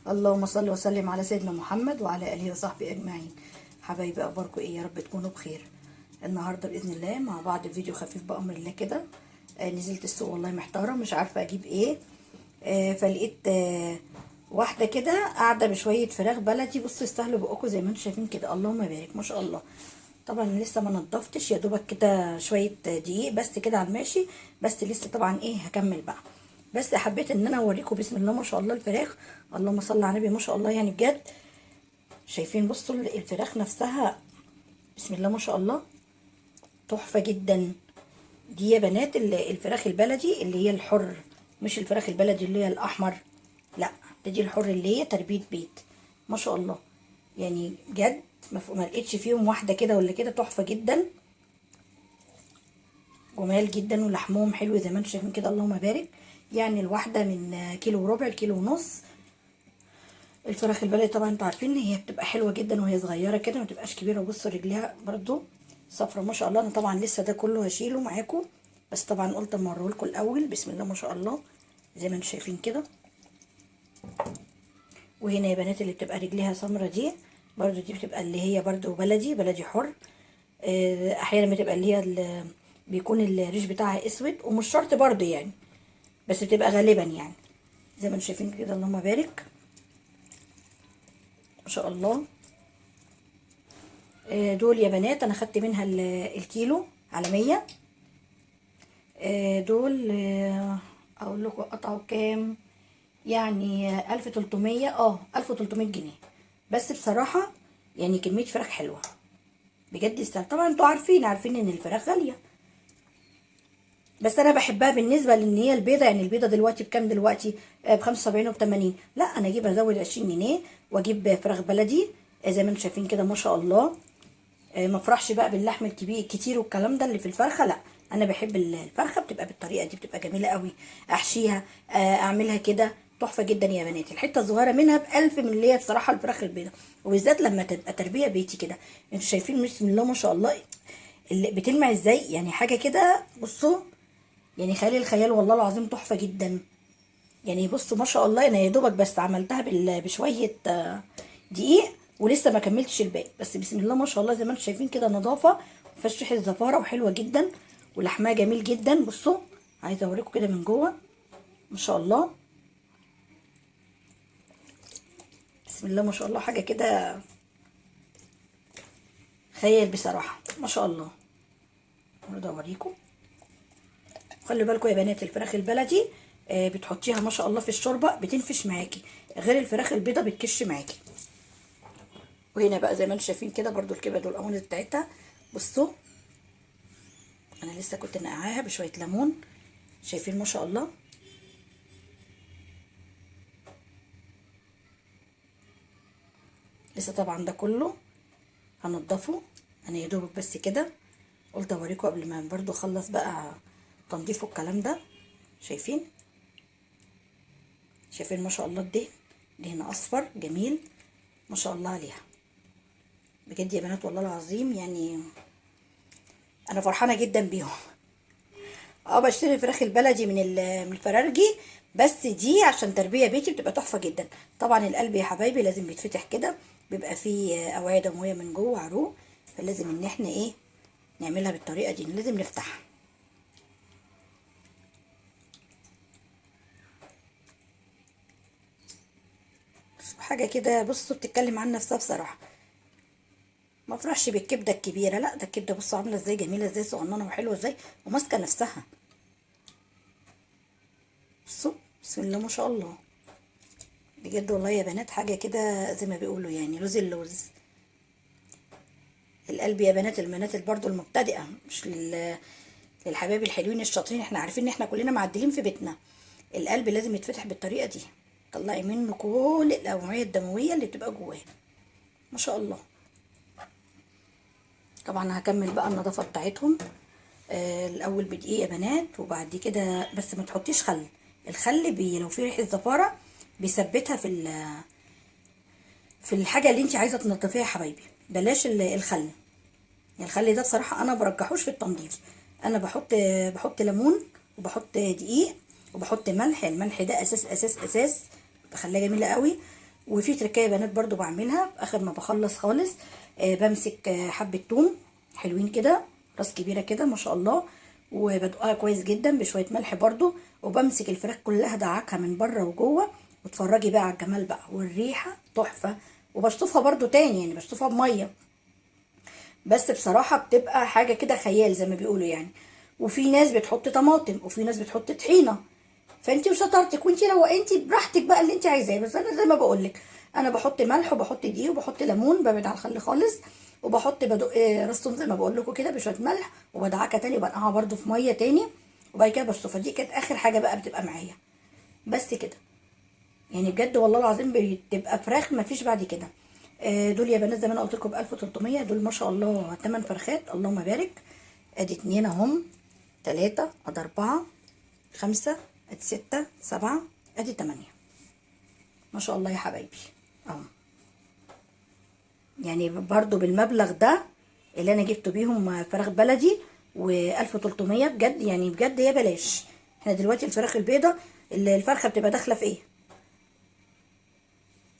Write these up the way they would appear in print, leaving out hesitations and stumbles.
اللهم صل وسلم على سيدنا محمد وعلى اله وصحبه اجمعين. حبايبي، اخباركم ايه؟ يا رب تكونوا بخير. النهارده باذن الله مع بعض فيديو خفيف بامر الله كده. نزلت السوق والله محتاره مش عارفه اجيب ايه. فلقيت واحده كده قاعده بشويه فراخ بلدي. بصوا يستاهلوا بقكم زي ما انتم شايفين كده، اللهم بارك ما شاء الله. طبعا لسه ما نضفتش، يا دوبك كده شويه دقيق بس كده على الماشي. بس لسه طبعا ايه هكمل بقى. بس حبيت ان انا اوريكم بسم الله ما شاء الله الفراخ. اللهم صل على النبي ما شاء الله، يعني بجد شايفين؟ بصوا الفراخ نفسها بسم الله ما شاء الله تحفه جدا. دي يا بنات الفراخ البلدي اللي هي الحر، مش الفراخ البلدي اللي هي الاحمر، لا دي الحر اللي هي تربيه بيت. ما شاء الله يعني بجد ما لقيتش فيهم واحده كده ولا كده، تحفه جدا، جمال جدا، ولحمهم حلو زي ما انتم شايفين كده، اللهم بارك. يعني الواحده من كيلو وربع لكيلو ونص. الفراخ البلدي طبعا انتوا عارفين ان هي بتبقى حلوه جدا وهي صغيره كده، ما تبقاش كبيره. وبصوا رجليها برضو صفرة ما شاء الله. انا طبعا لسه ده كله هشيله معاكم، بس طبعا قلت اما اوريهولكم الاول. بسم الله ما شاء الله زي ما انتم شايفين كده. وهنا يا بنات اللي بتبقى رجليها سمرة دي برضو، دي بتبقى اللي هي برضو بلدي حر. احيانا بتبقى اللي هي بيكون الريش بتاعها اسود، ومش شرط برضو يعني، بس بتبقى غالبا يعني زي ما انتم شايفين كده، اللهم بارك ما شاء الله. دول يا بنات انا خدت منها الكيلو على 100. دول اقول لكم قطعوا كام؟ يعني 1300، 1300 جنيه. بس بصراحة يعني كمية فراخ حلوة بجد يستاهل. طبعا انتوا عارفين ان الفراخ غالية، بس انا بحبها بالنسبة لان هي البيضة. يعني البيضة دلوقتي بكام؟ دلوقتي ب75 وب80. لا انا اجيب ازود 20 جنيه واجيب فراخ بلدي. زي ما انتم شايفين كده ما شاء الله. ما افرحش بقى باللحم الكبير كتير والكلام ده اللي في الفرخه، لا انا بحب الفرخه بتبقى بالطريقه دي، بتبقى جميله قوي. احشيها، اعملها كده تحفه جدا يا بنات. الحته الصغيره منها ب1000 من اللي هي بصراحه الفراخ البيضاء، وبالذات لما تبقى تربيه بيتي كده. انتوا شايفين بسم الله ما شاء الله اللي بتلمع ازاي؟ يعني حاجه كده بصوا، يعني خيال الخيال والله العظيم، تحفه جدا. يعني بصوا ما شاء الله، انا يا دوبك بس عملتها بشويه دقيق، ولسه ما كملتش الباقي. بس بسم الله ما شاء الله زي ما انتم شايفين كده، نظافه مفيهاش ريحه زفاره، وحلوه جدا، ولحمها جميل جدا. بصوا عايزه اوريكم كده من جوه ما شاء الله. بسم الله ما شاء الله حاجه كده خيال بصراحه ما شاء الله. برضه اوريكم. خلي بالكم يا بنات الفراخ البلدي بتحطيها ما شاء الله في الشوربه بتنفش معاكي، غير الفراخ البيضه بتكش معاكي. وهنا بقى زي ما انتم شايفين كده برضو الكبد والقوانص بتاعتها. بصوا انا لسه كنت نقعاها بشويه ليمون، شايفين ما شاء الله. لسه طبعا ده كله هنضفه. انا يا دوبك بس كده قلت اوريكم قبل ما برضو اخلص بقى تنظيف والكلام ده. شايفين ما شاء الله الدهن، دهن اصفر جميل ما شاء الله عليها. بجد يا بنات والله العظيم يعني انا فرحانه جدا بيهم. بشتري الفراخ البلدي من الفرارجي، بس دي عشان تربيه بيتي بتبقى تحفه جدا. طبعا القلب يا حبايبي لازم بيتفتح كده، بيبقى فيه اوعيه دمويه من جوه، عروق، فلازم ان احنا ايه نعملها بالطريقه دي، لازم نفتحها. حاجه كده بصوا بتتكلم عن نفسها بصراحه. ما افرحش بالكبده الكبيره، لا ده الكبده بصوا عامله ازاي، جميله ازاي، صغننه وحلوه ازاي، وماسكه نفسها. بصوا بسم الله ما شاء الله. بجد والله يا بنات حاجه كده زي ما بيقولوا يعني لوز اللوز. القلب يا بنات البنات برضو المبتدئه، مش للحبايب الحلوين الشاطرين. احنا عارفين ان احنا كلنا معدلين في بيتنا. القلب لازم يتفتح بالطريقه دي، طلعي منه كل الاوعيه الدمويه اللي بتبقى جواه ما شاء الله. طبعا هكمل بقى النظافه بتاعتهم. الاول بدقيق يا بنات، وبعد كده بس ما تحطيش خل. الخل لو في ريحه زفاره بيثبتها في الحاجه اللي انت عايزه تنضفيها يا حبايبي. بلاش الخل. الخل ده بصراحه انا برجحوش في التنظيف. انا بحط ليمون، وبحط دقيق، وبحط ملح. الملح ده اساس اساس اساس، بخليها جميله قوي. وفي تركايه بنات برضو بعملها اخر ما بخلص خالص. بمسك حبه توم حلوين كده، راس كبيره كده ما شاء الله، وبدقها كويس جدا بشويه ملح برضو، وبمسك الفراخ كلها ادعكها من بره وجوه، واتفرجي بقى على الجمال بقى والريحه تحفه. وبشطفها برضو تاني، يعني بشطفها بميه، بس بصراحه بتبقى حاجه كده خيال زي ما بيقولوا يعني. وفي ناس بتحط طماطم، وفي ناس بتحط طحينه، فانت وشطارتك، وانت لو انت براحتك بقى اللي انت عايزاه. بس انا زي ما بقول لك، انا بحط ملح وبحط دقيق وبحط ليمون، ببعد عن الخل خالص، وبحط بدق راس توم زي ما بقول لكم كده بشويه ملح، وبدعكها تاني وبنقعها برده في ميه تاني، وبعد كده بشطفها. دي كانت اخر حاجه بقى بتبقى معايا، بس كده. يعني بجد والله العظيم بتبقى فراخ ما فيش بعد كده. دول يا بنات زي ما انا قلت لكم ب 1300، دول ما شاء الله 8 فرخات اللهم بارك. ادي 2 اهم، 3 ادي 4 5 ادي 6 7 ادي 8، ما شاء الله يا حبايبي اهو. يعني برضو بالمبلغ ده اللي انا جبته بيهم فراخ بلدي و1300 بجد، يعني بجد يا بلاش. احنا دلوقتي الفراخ البيضة الفرخة بتبقى داخلة في ايه؟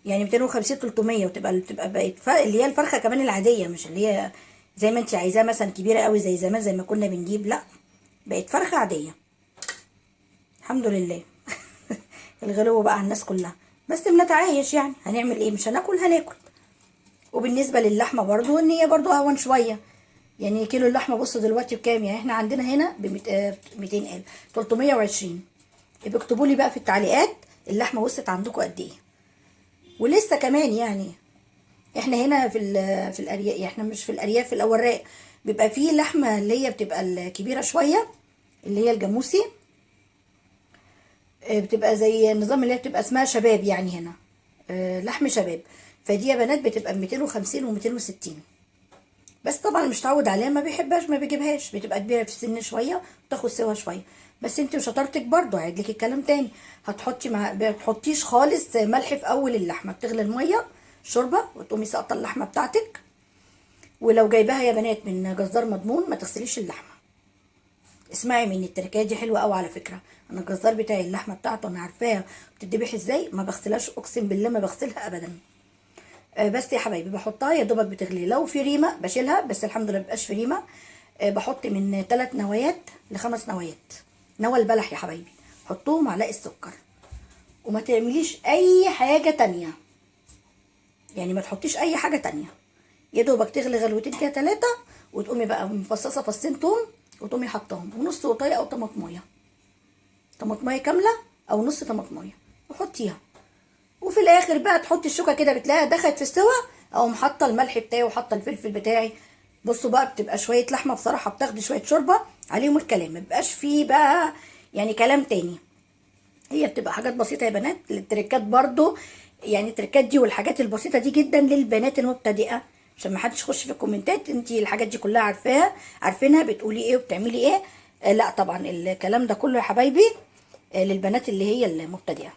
يعني 250 300، بتبقى بقت اللي هي الفرخة كمان العادية، مش اللي هي زي ما انت عايزاها مثلا كبيرة قوي زي زمان زي ما كنا بنجيب، لا بقت فرخة عادية الحمد لله. الغلو بقى على الناس كلها، بس بنتعايش يعني، هنعمل ايه؟ مش هناكل هناكل. وبالنسبه للحمه برضو ان هي برضو اهون شويه. يعني كيلو اللحمه بصوا دلوقتي بكام؟ يعني احنا عندنا هنا ب 200 320. يبقى اكتبوا لي بقى في التعليقات اللحمه وصلت عندكم قد ايه. ولسه كمان يعني احنا هنا في الارياف، يعني احنا مش في الارياف، في الاوراق بيبقى فيه لحمه اللي هي بتبقى الكبيره شويه، اللي هي الجاموسي. بتبقى زي النظام اللي هي بتبقى اسمها شباب يعني هنا، لحم شباب. فدي يا بنات بتبقى ب 250 و260. بس طبعا مش متعود عليها ما بيحبهاش ما بيجيبهاش، بتبقى كبيره في السن شويه وتاخد سوا شويه. بس انت وشطارتك برضو هعيد لك الكلام تاني، هتحطي ما بتحطيش خالص ملح في اول اللحمه، بتغلي الميه شوربه وتقومي ساقطه اللحمه بتاعتك. ولو جايباها يا بنات من جزار مضمون ما تغسليش اللحمه. اسمعي مني التركية دي حلوه قوي على فكره. انا الجزار بتاعي اللحمه بتاعته انا عارفاها بتدبح ازاي، ما بغسلهاش اقسم بالله ما بغسلها ابدا. بس يا حبايبي بحطها يا دوبك بتغلي، لو في ريمه بشيلها، بس الحمد لله مبقاش في ريمه. بحط من 3 نوايات ل5 نوايات، نوى البلح يا حبايبي، حطوه معلقه سكر، وما تعمليش اي حاجه تانية. يعني ما تحطيش اي حاجه تانية، يا دوبك تغلي غلوتين كده 3، وتقومي بقى مفصصه فصين توم، وتقومي حطاهم ونص قطايه او طماطميه، طماطميه كامله او نص طماطميه، وحطيها. وفي الاخر بقى تحطي الشوكه كده بتلاقيها دخلت في السوا، او حاطه الملح بتاعي وحاطه الفلفل بتاعي. بصوا بقى بتبقى شويه لحمه بصراحه بتاخدي شويه شوربه عليهم الكلام، ما بيبقاش فيه بقى يعني كلام تاني. هي بتبقى حاجات بسيطه يا بنات، التريكات برضو، يعني التريكات دي والحاجات البسيطه دي جدا للبنات المبتدئه، عشان ما حدش يخش في الكومنتات انتي الحاجات دي كلها عارفاها عارفينها بتقولي ايه وبتعملي ايه. لا طبعا الكلام ده كله يا حبايبي للبنات اللي هي المبتدئه.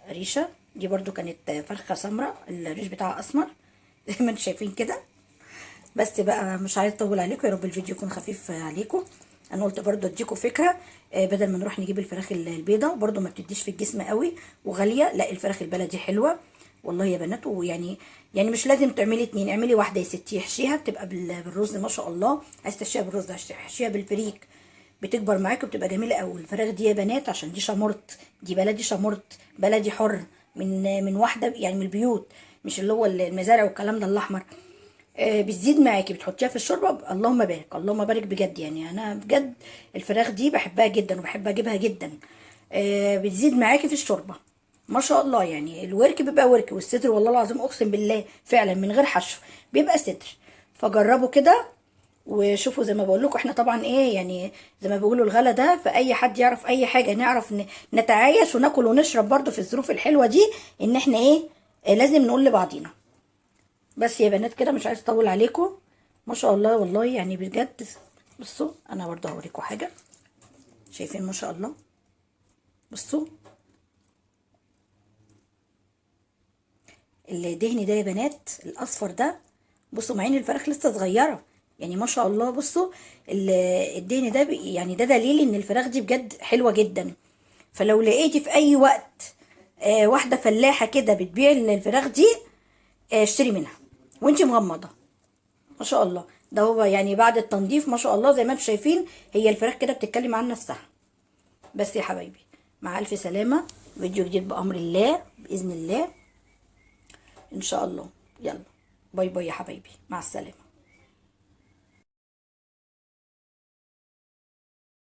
ريشه دي برضو كانت فرخه سمراء، الريش بتاعها اسمر زي ما انتم شايفين كده. بس بقى مش عايز اطول عليكم، يا رب الفيديو يكون خفيف عليكم. انا قلت برضو اديكم فكره، بدل ما نروح نجيب الفراخ البيضه برضو ما بتديش في الجسم قوي وغاليه، لا الفراخ البلدي حلوه والله يا بنات. ويعني يعني مش لازم تعملي اتنين، اعملي واحده يا ستي، احشيها بتبقى بالرز ما شاء الله. عايز تحشيها بالرز احشيها بالفريك، بتكبر معاكي وبتبقى جميله قوي. الفراخ دي يا بنات عشان دي شمرت، دي بلدي شمرت، بلدي حر من واحده يعني من البيوت، مش اللي هو المزارع والكلام ده الاحمر. بتزيد معاكي، بتحطيها في الشوربه اللهم بارك اللهم بارك بجد. يعني انا بجد الفراخ دي بحبها جدا وبحب اجيبها جدا. بتزيد معاكي في الشوربه ما شاء الله. يعني الورك بيبقى ورك، والصدر والله العظيم اقسم بالله فعلا من غير حشو بيبقى صدر. فجربوا كده وشوفوا. زي ما بقول لكم احنا طبعا ايه يعني، زي ما بيقولوا الغلا ده، فاي حد يعرف اي حاجه نعرف نتعايش وناكل ونشرب برضو في الظروف الحلوه دي، ان احنا ايه لازم نقول لبعضينا. بس يا بنات كده مش عايز اطول عليكم، ما شاء الله والله يعني بجد. بصوا انا برضه هوريكم حاجه، شايفين ما شاء الله. بصوا الدهن ده يا بنات الاصفر ده، بصوا مع ان الفراخ لسه صغيره يعني ما شاء الله. بصوا الدهن ده يعني ده دليل ان الفراخ دي بجد حلوه جدا. فلو لقيتي في اي وقت واحده فلاحه كده بتبيع الفراخ دي، اشتري منها وانتي مغمضه. ما شاء الله، ده هو يعني بعد التنظيف ما شاء الله زي ما انتم شايفين هي الفراخ كده بتتكلم عن نفسها. بس يا حبايبي، مع الف سلامه، فيديو جديد بامر الله باذن الله ان شاء الله. يلا باي باي يا حبايبي، مع السلامه.